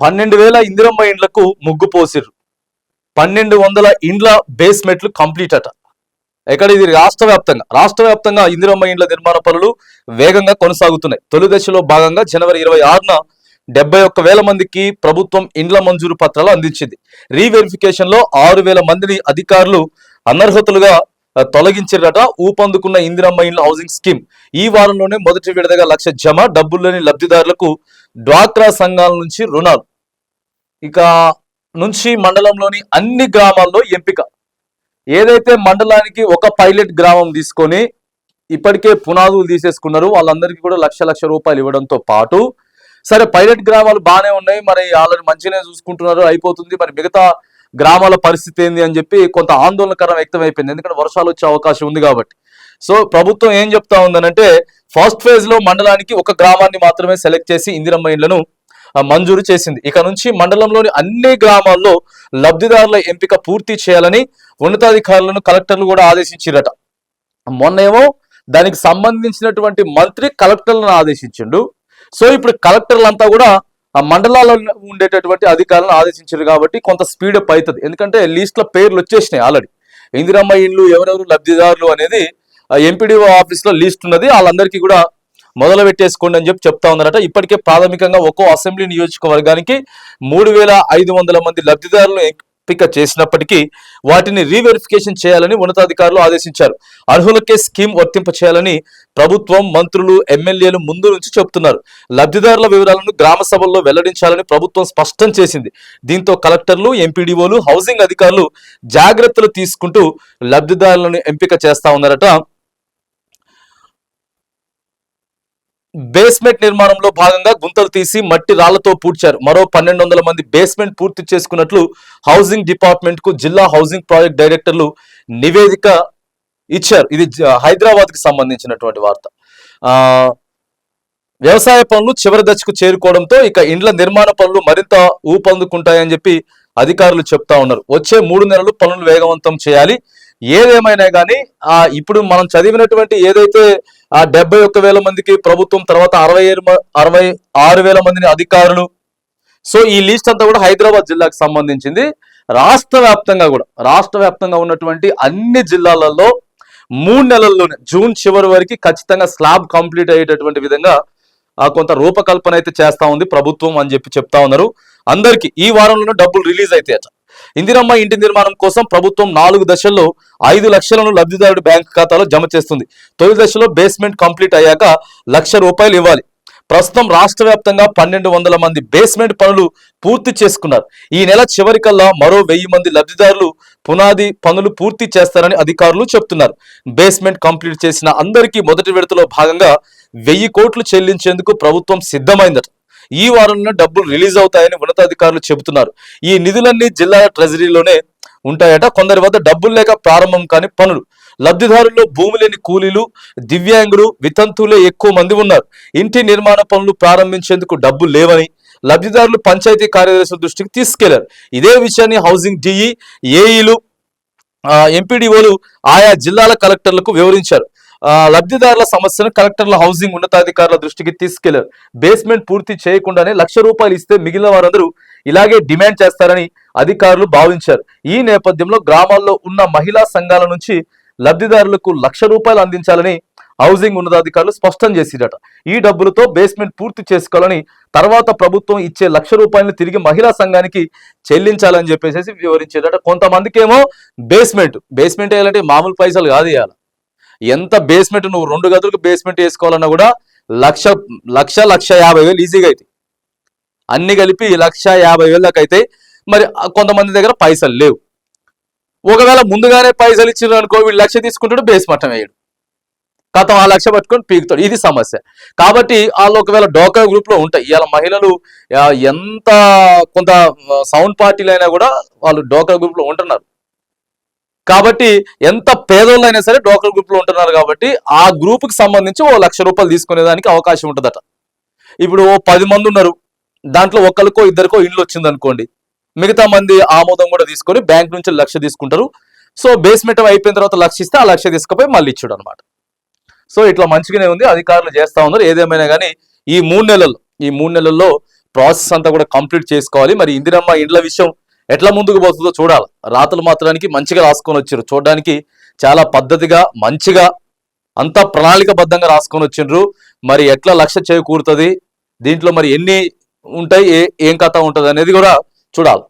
12,000 ఇందిరమ్మ ఇండ్లకు ముగ్గు పోసిర్రు. 1,200 ఇండ్ల బేస్మెంట్లు కంప్లీట్ అట. ఎక్కడ ఇది రాష్ట్ర వ్యాప్తంగా ఇందిరమ్మ ఇండ్ల నిర్మాణ పనులు వేగంగా కొనసాగుతున్నాయి. తొలి దశలో భాగంగా జనవరి 26న 71,000 మందికి ప్రభుత్వం ఇండ్ల మంజూరు పత్రాలు అందించింది. రీవెరిఫికేషన్ లో 6,000 మందిని అధికారులు అనర్హతలుగా తొలగించారట. ఊపందుకున్న ఇందిరమ్మ ఇండ్ల హౌసింగ్ స్కీమ్ ఈ వారంలోనే మొదటి విడతగా 1,00,000 జమ. డబ్బులు లేని లబ్ధిదారులకు డ్వాక్రా సంఘాల నుంచి రుణాలు. ఇక నుంచి మండలంలోని అన్ని గ్రామాల్లో ఎంపిక. ఏదైతే మండలానికి ఒక పైలట్ గ్రామం తీసుకొని ఇప్పటికే పునాదులు తీసేసుకున్నారు, వాళ్ళందరికీ కూడా లక్ష రూపాయలు ఇవ్వడంతో పాటు, సరే పైలట్ గ్రామాలు బాగానే ఉన్నాయి, మరి వాళ్ళని మంచిగానే చూసుకుంటున్నారు, అయిపోతుంది, మరి మిగతా గ్రామాల పరిస్థితి ఏంది అని చెప్పి కొంత ఆందోళనకరం వ్యక్తమైపోయింది. ఎందుకంటే వర్షాలు వచ్చే అవకాశం ఉంది కాబట్టి. సో ప్రభుత్వం ఏం చెప్తా ఉందనంటే, ఫస్ట్ ఫేజ్ లో మండలానికి ఒక గ్రామాన్ని మాత్రమే సెలెక్ట్ చేసి ఇందిరమ్మ ఇండ్లను మంజూరు చేసింది. ఇక నుంచి మండలంలోని అన్ని గ్రామాల్లో లబ్ధిదారుల ఎంపిక పూర్తి చేయాలని ఉన్నతాధికారులను కలెక్టర్లు కూడా ఆదేశించారట. మొన్నేమో దానికి సంబంధించినటువంటి మంత్రి కలెక్టర్లను ఆదేశించిండు. సో ఇప్పుడు కలెక్టర్లంతా కూడా ఆ మండలాల్లో ఉండేటటువంటి అధికారులను ఆదేశించారు కాబట్టి కొంత స్పీడప్ అవుతుంది. ఎందుకంటే లిస్ట్లో పేర్లు వచ్చేసినాయి ఆల్రెడీ. ఇందిరమ్మ ఇండ్లు ఎవరెవరు లబ్ధిదారులు అనేది ఎంపీడీఓ ఆఫీస్ లో లిస్ట్ ఉన్నది, వాళ్ళందరికీ కూడా మొదలు పెట్టేసుకోండి అని చెప్తా ఉన్నారట. ఇప్పటికే ప్రాథమికంగా ఒక్కో అసెంబ్లీ నియోజకవర్గానికి 3,500 మంది లబ్ధిదారులను ఎంపిక చేసినప్పటికీ వాటిని రీవెరిఫికేషన్ చేయాలని ఉన్నతాధికారులు ఆదేశించారు. అర్హులకే స్కీమ్ వర్తింప చేయాలని ప్రభుత్వం, మంత్రులు, ఎమ్మెల్యేలు ముందు నుంచి చెబుతున్నారు. లబ్ధిదారుల వివరాలను గ్రామ సభల్లో వెల్లడించాలని ప్రభుత్వం స్పష్టం చేసింది. దీంతో కలెక్టర్లు, ఎంపీడీఓలు, హౌసింగ్ అధికారులు జాగ్రత్తలు తీసుకుంటూ లబ్ధిదారులను ఎంపిక చేస్తా ఉన్నారట. బేస్మెంట్ నిర్మాణంలో భాగంగా గుంతలు తీసి మట్టి రాళ్లతో పూడ్చారు. మరో 1,200 మంది బేస్మెంట్ పూర్తి చేసుకున్నట్లు హౌసింగ్ డిపార్ట్మెంట్ కు జిల్లా హౌసింగ్ ప్రాజెక్ట్ డైరెక్టర్లు నివేదిక ఇచ్చారు. ఇది హైదరాబాద్ కి సంబంధించినటువంటి వార్త. వ్యవసాయ పనులు చివరి దశకు చేరుకోవడంతో ఇక ఇండ్ల నిర్మాణ పనులు మరింత ఊపందుకుంటాయని చెప్పి అధికారులు చెప్తా ఉన్నారు. వచ్చే 3 నెలలు పనులు వేగవంతం చేయాలి. ఏదేమైనా కానీ ఇప్పుడు మనం చదివినటువంటి ఏదైతే 71,000 మందికి ప్రభుత్వం, తర్వాత 66,000 మందిని అధికారులు, సో ఈ లిస్ట్ అంతా కూడా హైదరాబాద్ జిల్లాకు సంబంధించింది. రాష్ట్ర వ్యాప్తంగా ఉన్నటువంటి అన్ని జిల్లాలలో 3 నెలల్లోనే జూన్ చివరి వరకు ఖచ్చితంగా స్లాబ్ కంప్లీట్ అయ్యేటటువంటి విధంగా కొంత రూపకల్పన అయితే చేస్తా ఉంది ప్రభుత్వం అని చెప్పి చెప్తా ఉన్నారు. అందరికీ ఈ వారంలోనే డబ్బులు రిలీజ్ అవుతాయట. ఇందిరమ్మ ఇంటి నిర్మాణం కోసం ప్రభుత్వం 4 దశల్లో 5 లక్షలను లబ్ధిదారుడి బ్యాంక్ ఖాతాలో జమ చేస్తుంది. తొలి దశలో బేస్మెంట్ కంప్లీట్ అయ్యాక ₹1,00,000 ఇవ్వాలి. ప్రస్తుతం రాష్ట్ర వ్యాప్తంగా 1,200 మంది బేస్మెంట్ పనులు పూర్తి చేసుకున్నారు. ఈ నెల చివరికల్లా మరో 1,000 మంది లబ్ధిదారులు పునాది పనులు పూర్తి చేస్తారని అధికారులు చెప్తున్నారు. బేస్మెంట్ కంప్లీట్ చేసిన అందరికీ మొదటి విడతలో భాగంగా 1,000 కోట్లు చెల్లించేందుకు ప్రభుత్వం సిద్ధమైందట. ఈ వారంలో డబ్బులు రిలీజ్ అవుతాయని ఉన్నతాధికారులు చెబుతున్నారు. ఈ నిధులన్నీ జిల్లాల ట్రెజరీలోనే ఉంటాయట. కొందరి వద్ద డబ్బులు లేక ప్రారంభం కాని పనులు. లబ్ధిదారుల్లో భూమి లేని కూలీలు, దివ్యాంగులు, వితంతువులే ఎక్కువ మంది ఉన్నారు. ఇంటి నిర్మాణ పనులు ప్రారంభించేందుకు డబ్బులు లేవని లబ్ధిదారులు పంచాయతీ కార్యదర్శుల దృష్టికి తీసుకెళ్లారు. ఇదే విషయాన్ని హౌసింగ్ డిఈ, ఏఈలు, ఎంపీడీఓలు ఆయా జిల్లాల కలెక్టర్లకు వివరించారు. లబ్ధిదారుల సమస్యను కలెక్టర్ల, హౌసింగ్ ఉన్నతాధికారుల దృష్టికి తీసుకెళ్లారు. బేస్మెంట్ పూర్తి చేయకుండానే ₹1,00,000 ఇస్తే మిగిలిన వారందరూ ఇలాగే డిమాండ్ చేస్తారని అధికారులు భావించారు. ఈ నేపథ్యంలో గ్రామాల్లో ఉన్న మహిళా సంఘాల నుంచి లబ్ధిదారులకు ₹1,00,000 అందించాలని హౌసింగ్ ఉన్నతాధికారులు స్పష్టం చేసిరట. ఈ డబ్బులతో బేస్మెంట్ పూర్తి చేసుకోవాలని, తర్వాత ప్రభుత్వం ఇచ్చే ₹1,00,000 తిరిగి మహిళా సంఘానికి చెల్లించాలని చెప్పేసి వివరించారట. కొంతమందికి ఏమో బేస్మెంట్ వేయాలంటే మామూలు పైసలు కాదు ఇవ్వాలి. ఎంత బేస్మెంట్, నువ్వు 2 గదులకు బేస్మెంట్ వేసుకోవాలన్నా కూడా ₹1,50,000 ఈజీగా అయితే, అన్ని కలిపి ₹1,50,000 దాకా అయితే. మరి కొంతమంది దగ్గర పైసలు లేవు. ఒకవేళ ముందుగానే పైసలు ఇచ్చిన అనుకో, వీళ్ళు 1,00,000 తీసుకుంటాడు, బేస్మెంట్ వేయడు, కథం ఆ 1,00,000 పట్టుకొని పీకుతాడు. ఇది సమస్య. కాబట్టి వాళ్ళు ఒకవేళ డోకా గ్రూప్ లో ఉంటాయి. ఇవాళ మహిళలు ఎంత కొంత సౌండ్ పార్టీలైనా కూడా వాళ్ళు డోకా గ్రూప్ లో ఉంటున్నారు. కాబట్టి ఎంత పేదోళ్ళైనా సరే డోక్రా గ్రూప్ లో ఉంటున్నారు. కాబట్టి ఆ గ్రూప్ కి సంబంధించి ₹1,00,000 తీసుకునేదానికి అవకాశం ఉంటుందట. ఇప్పుడు 10 మంది ఉన్నారు, దాంట్లో ఒకరికో ఇద్దరికో ఇండ్లు వచ్చింది అనుకోండి, మిగతా మంది ఆమోదం కూడా తీసుకొని బ్యాంక్ నుంచి 1,00,000 తీసుకుంటారు. సో బేస్మెంట్ అయిపోయిన తర్వాత 1,00,000 ఇస్తే ఆ 1,00,000 తీసుకుపోయి మళ్ళీ ఇచ్చాడు అనమాట. సో ఇట్లా మంచిగానే ఉంది, అధికారులు చేస్తా ఉన్నారు. ఏదేమైనా కానీ ఈ 3 నెలల్లో ప్రాసెస్ అంతా కూడా కంప్లీట్ చేసుకోవాలి. మరి ఇందిరమ్మ ఇండ్ల విషయం ఎట్లా ముందుకు పోతుందో చూడాలి. రాతలు మాత్రానికి మంచిగా రాసుకొని వచ్చారు, చూడడానికి చాలా పద్ధతిగా మంచిగా అంతా ప్రణాళికబద్ధంగా రాసుకొని వచ్చిండ్రు. మరి ఎట్లా లక్ష్య చేకూరుతుంది, దీంట్లో మరి ఎన్ని ఉంటాయి, ఏం కథ ఉంటుంది అనేది కూడా చూడాలి.